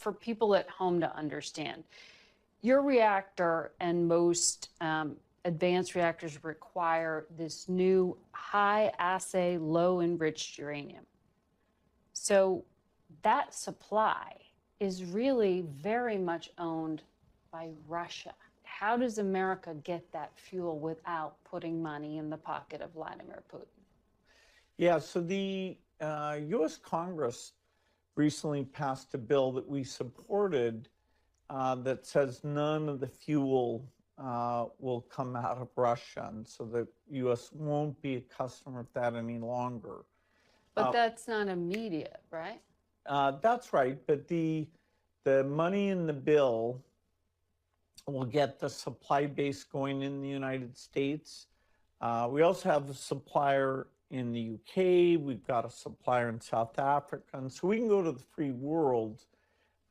for people at home to understand, your reactor and most advanced reactors require this new high assay, low enriched uranium. So that supply is really very much owned by Russia. How does America get that fuel without putting money in the pocket of Vladimir Putin? Yeah, so the U.S. Congress recently passed a bill that we supported that says none of the fuel will come out of Russia, and so the U.S. won't be a customer of that any longer. But that's not immediate, right? That's right, but the money in the bill will get the supply base going in the United States. We also have a supplier in the UK, we've got a supplier in South Africa, and so we can go to the free world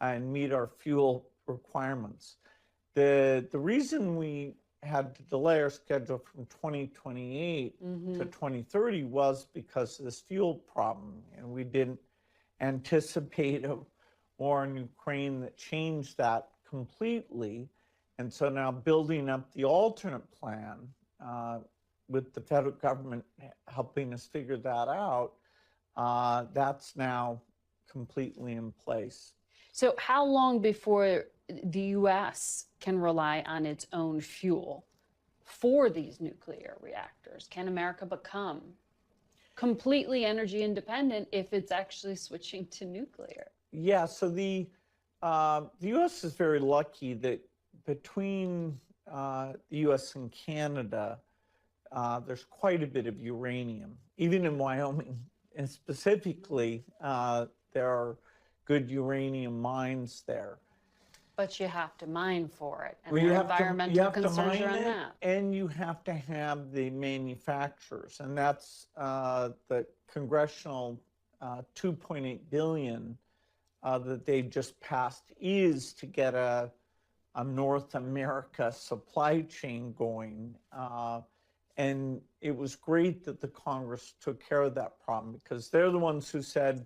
and meet our fuel requirements. The reason we had to delay our schedule from 2028 to 2030 was because of this fuel problem, and we didn't anticipate a war in Ukraine that changed that completely. And so now building up the alternate plan with the federal government helping us figure that out, that's now completely in place. So how long before the U.S. can rely on its own fuel for these nuclear reactors? Can America become completely energy independent if it's actually switching to nuclear? Yeah, so the U.S. is very lucky that between the U.S. and Canada, there's quite a bit of uranium. Even in Wyoming, and specifically, there are good uranium mines there. But you have to mine for it, and Well, there are environmental concerns around that. And you have to have the manufacturers, and that's the congressional $2.8 billion that they just passed is to get a North America supply chain going. And it was great that the Congress took care of that problem, because they're the ones who said,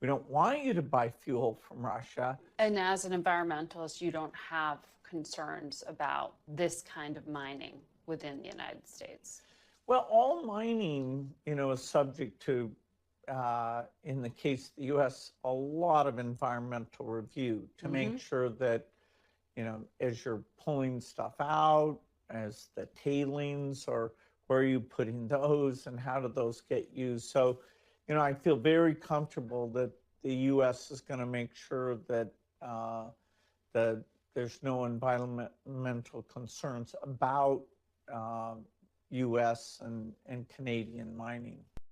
we don't want you to buy fuel from Russia. And as an environmentalist, you don't have concerns about this kind of mining within the United States? Well, all mining, is subject to, in the case of the U.S., a lot of environmental review to make sure that, as you're pulling stuff out, as the tailings, or where are you putting those and how do those get used? So, I feel very comfortable that the U.S. is going to make sure that there's no environmental concerns about U.S. and Canadian mining.